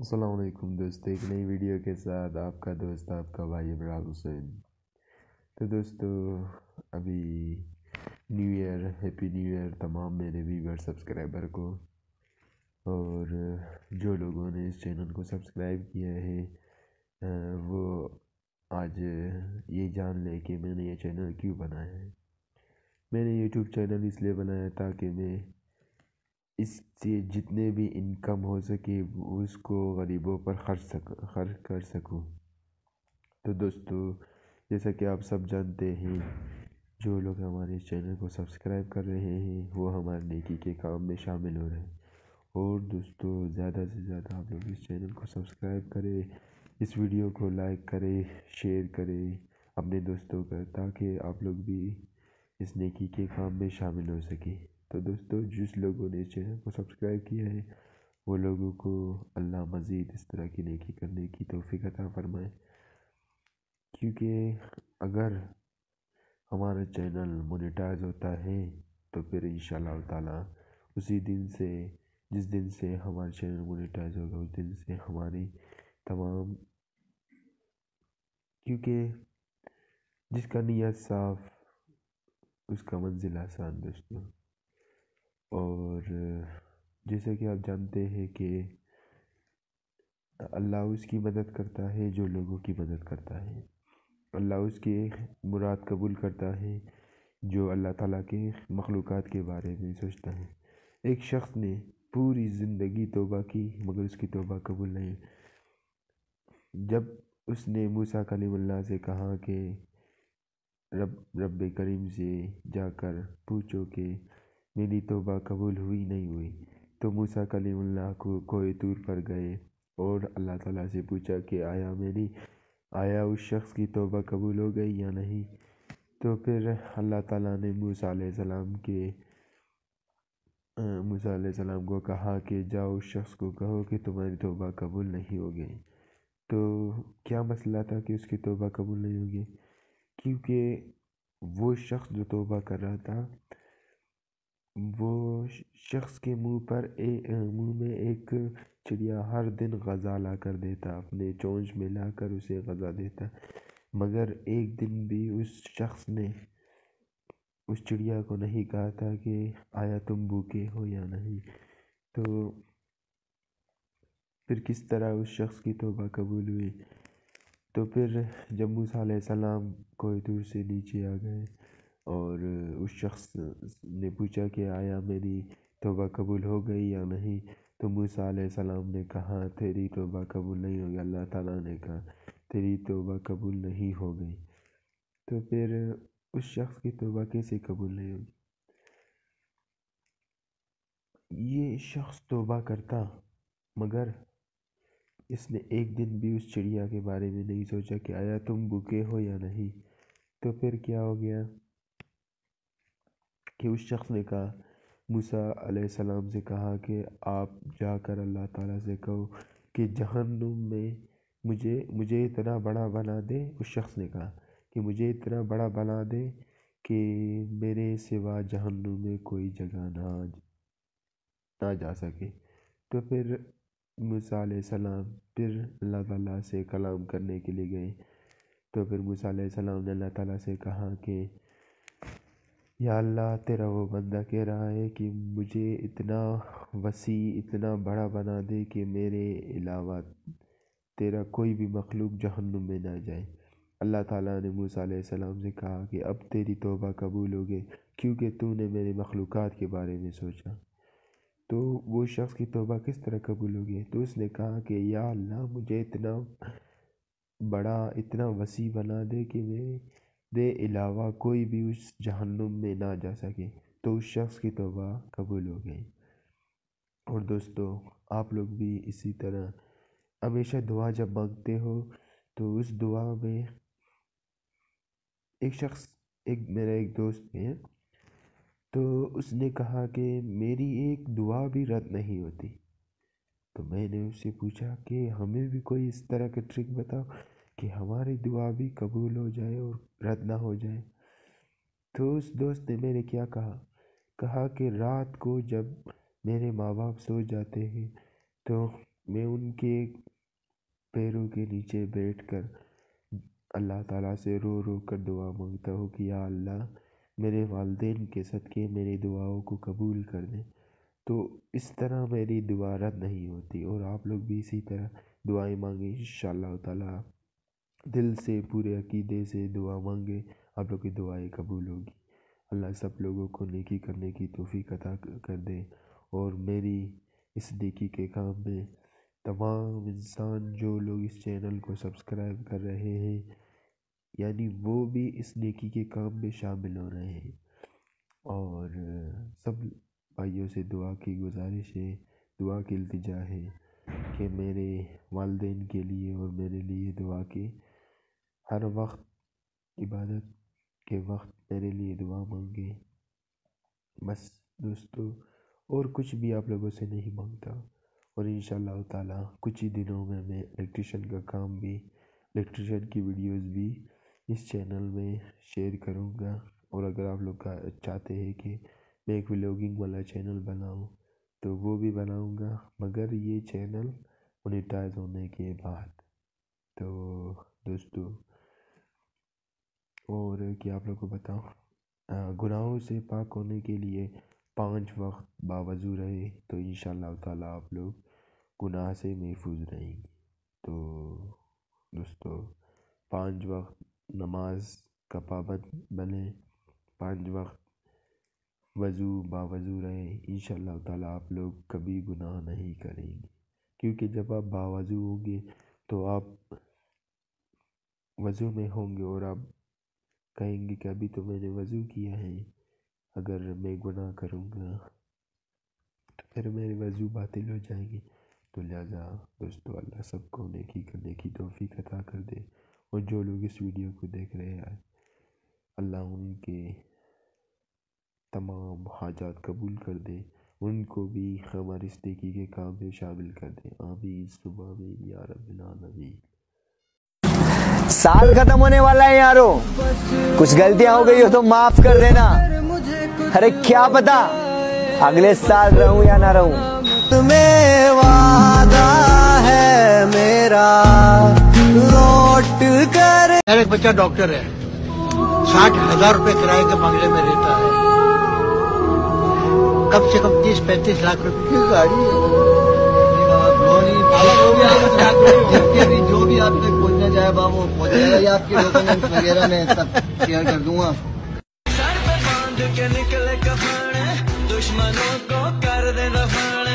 السلام علیکم دوستو، ایک نئی ویڈیو کے ساتھ آپ کا دوست آپ کا بھائی ابراز حسین۔ تو دوستو ابھی new year, happy new year تمام میرے ویور سبسکرائبر کو، اور جو لوگوں نے اس چینل کو سبسکرائب کیا ہے وہ آج یہ جان لے کہ میں نے یہ چینل کیوں بنایا ہے۔ میں نے یوٹیوب چینل اس لیے بنایا تاکہ میں اس سے جتنے بھی انکم ہو سکے اس کو غریبوں پر خرچ کر سکوں۔ تو دوستو جیسا کہ آپ سب جانتے ہیں، جو لوگ ہمارے اس چینل کو سبسکرائب کر رہے ہیں وہ ہمارے نیکی کے کام میں شامل ہو رہے ہیں۔ اور دوستو زیادہ سے زیادہ آپ لوگ اس چینل کو سبسکرائب کریں، اس ویڈیو کو لائک کریں، شیئر کریں اپنے دوستوں کا، تاکہ آپ لوگ بھی اس نیکی کے کام میں شامل ہو سکیں۔ تو دوستو جس لوگوں نے اس چینل کو سبسکرائب کیا ہے وہ لوگوں کو اللہ مزید اس طرح کی نیکی کرنے کی توفیق عطا فرمائے، کیونکہ اگر ہمارا چینل مونیٹائز ہوتا ہے تو پھر انشاءاللہ تعالی اسی دن سے، جس دن سے ہمارا چینل مونیٹائز ہوگا اس دن سے ہماری تمام، کیونکہ جس کا نیت صاف اس کا منزل آسان دوستو۔ اور جیسے کہ آپ جانتے ہیں کہ اللہ اس کی مدد کرتا ہے جو لوگوں کی مدد کرتا ہے، اللہ اس کی مراد قبول کرتا ہے جو اللہ تعالیٰ کے مخلوقات کے بارے میں سوچتا ہے۔ ایک شخص نے پوری زندگی توبہ کی مگر اس کی توبہ قبول نہیں۔ جب اس نے موسیٰ کلیم اللہ سے کہا کہ رب کریم سے جا کر پوچھو کہ میری توبہ قبول ہوئی نہیں ہوئی، تو موسیٰ کلیم اللہ کو کوہ طور پر گئے اور اللہ تعالیٰ سے پوچھا کہ آیا اس شخص کی توبہ قبول ہو گئی یا نہیں۔ تو پھر اللہ تعالیٰ نے موسیٰ علیہ السلام کو کہا کہ جاؤ اس شخص کو کہو کہ تمہاری توبہ قبول نہیں ہو گئی۔ تو کیا مسئلہ تھا کہ اس کی توبہ قبول نہیں ہوگی؟ کیونکہ وہ شخص جو توبہ کر رہا تھا، وہ شخص کے منہ میں ایک چڑیا ہر دن غذا لا کر دیتا، اپنے چونچ میں لا کر اسے غذا دیتا، مگر ایک دن بھی اس شخص نے اس چڑیا کو نہیں کہا تھا کہ آیا تم بھوکے ہو یا نہیں۔ تو پھر کس طرح اس شخص کی توبہ قبول ہوئی؟ تو پھر جب موسیٰ علیہ السلام کوہ طور سے نیچے آ گئے اور اس شخص نے پوچھا کہ آیا میری توبہ قبول ہو گئی یا نہیں، تو موسیٰ علیہ السلام نے کہا تیری توبہ قبول نہیں ہوگی۔ اللہ تعالیٰ نے کہا تیری توبہ قبول نہیں ہو گئی۔ تو پھر اس شخص کی توبہ کیسے قبول نہیں ہوگی؟ یہ شخص توبہ کرتا مگر اس نے ایک دن بھی اس چڑیا کے بارے میں نہیں سوچا کہ آیا تم بھوکے ہو یا نہیں۔ تو پھر کیا ہو گیا کہ اس شخص نے کہا، موسیٰ علیہ السلام سے کہا کہ آپ جا کر اللہ تعالیٰ سے کہو کہ جہنم میں مجھے اتنا بڑا بنا دے۔ اس شخص نے کہا کہ مجھے اتنا بڑا بنا دے کہ میرے سوا جہنم میں کوئی جگہ نہ جا سکے۔ تو پھر موسیٰ علیہ السلام پھر اللہ تعالیٰ سے کلام کرنے کے لیے گئے۔ تو پھر موسیٰ علیہ السلام نے اللہ تعالیٰ سے کہا کہ یا اللہ، تیرا وہ بندہ کہہ رہا ہے کہ مجھے اتنا وسیع، اتنا بڑا بنا دے کہ میرے علاوہ تیرا کوئی بھی مخلوق جہنم میں نہ جائے۔ اللہ تعالیٰ نے موسیٰ علیہ السلام سے کہا کہ اب تیری توبہ قبول ہو گئی، کیونکہ تو نے میرے مخلوقات کے بارے میں سوچا۔ تو وہ شخص کی توبہ کس طرح قبول ہوگی؟ تو اس نے کہا کہ یا اللہ، مجھے اتنا بڑا، اتنا وسیع بنا دے کہ میرے علاوہ کوئی بھی اس جہنم میں نہ جا سکے۔ تو اس شخص کی توبہ قبول ہو گئی۔ اور دوستو آپ لوگ بھی اسی طرح ہمیشہ دعا جب مانگتے ہو تو اس دعا میں میرا ایک دوست ہے، تو اس نے کہا کہ میری ایک دعا بھی رد نہیں ہوتی۔ تو میں نے اس سے پوچھا کہ ہمیں بھی کوئی اس طرح کا ٹرک بتاؤ کہ ہماری دعا بھی قبول ہو جائے اور رد نہ ہو جائے۔ تو اس دوست نے میرے کیا کہا کہ رات کو جب میرے ماں باپ سو جاتے ہیں تو میں ان کے پیروں کے نیچے بیٹھ کر اللہ تعالیٰ سے رو رو کر دعا مانگتا ہوں کہ یا اللہ میرے والدین کے صدقے میری دعاؤں کو قبول کر دیں۔ تو اس طرح میری دعا رد نہیں ہوتی، اور آپ لوگ بھی اسی طرح دعائیں مانگیں انشاءاللہ تعالیٰ، دل سے پورے عقیدے سے دعا مانگے، آپ لوگ کی دعائیں قبول ہوگی۔ اللہ سب لوگوں کو نیکی کرنے کی توفیق عطا کر دے، اور میری اس نیکی کے کام میں تمام انسان جو لوگ اس چینل کو سبسکرائب کر رہے ہیں، یعنی وہ بھی اس نیکی کے کام میں شامل ہو رہے ہیں۔ اور سب بھائیوں سے دعا کی گزارش ہے، دعا کی التجا ہے کہ میرے والدین کے لیے اور میرے لیے دعا کے، ہر وقت عبادت کے وقت میرے لیے دعا مانگے۔ بس دوستو، اور کچھ بھی آپ لوگوں سے نہیں مانگتا، اور انشاءاللہ تعالیٰ کچھ ہی دنوں میں الیکٹریشین کا کام بھی، الیکٹریشین کی ویڈیوز بھی اس چینل میں شیئر کروں گا۔ اور اگر آپ لوگ چاہتے ہیں کہ میں ایک ولاگنگ والا چینل بناؤں تو وہ بھی بناؤں گا، مگر یہ چینل مونیٹائز ہونے کے بعد۔ تو دوستو، اور کیا آپ لوگ کو بتاؤں، گناہوں سے پاک ہونے کے لیے 5 وقت باوضو رہے تو انشاءاللہ تعالیٰ آپ لوگ گناہ سے محفوظ رہیں گے۔ تو دوستو، 5 وقت نماز کا پابند بنے، 5 وقت وضو باوضو رہے، انشاءاللہ تعالیٰ آپ لوگ کبھی گناہ نہیں کریں گے، کیونکہ جب آپ باوضو ہوں گے تو آپ وضو میں ہوں گے اور آپ کہیں گے کہ ابھی تو میں نے وضو کیا ہے، اگر میں گناہ کروں گا تو پھر میرے وضو باطل ہو جائیں گے۔ تو لہٰذا دوستو، اللہ سب کو نیکی کرنے کی توفیق عطا کر دے، اور جو لوگ اس ویڈیو کو دیکھ رہے ہیں اللہ ان کے تمام حاجات قبول کر دے، ان کو بھی ہماری اس نیکی کے کام میں شامل کر دے، آمین ثم آمین یا رب العالمین۔ سال ختم ہونے والا ہے یارو، کچھ غلطیاں ہو گئی ہو تو معاف کر دینا، ارے کیا پتا اگلے سال رہوں یا نہ رہوں۔ تمہیں وعدہ ہے میرا لوٹ کر۔ ایک بچہ ڈاکٹر ہے، 60,000 روپے کرائے کے بنگلے میں رہتا ہے، کم سے کم 30-35 لاکھ روپے کی گاڑی ہے۔ جو بھی آپ تک پہنچنا چاہے وہ پہنچ جائے گا، یا آپ کے ڈاکومنٹ وغیرہ میں سب شیئر کر دوں گا۔ سر پہ باندھ کے نکلے کفن، دشمنوں کو کر دے دفن۔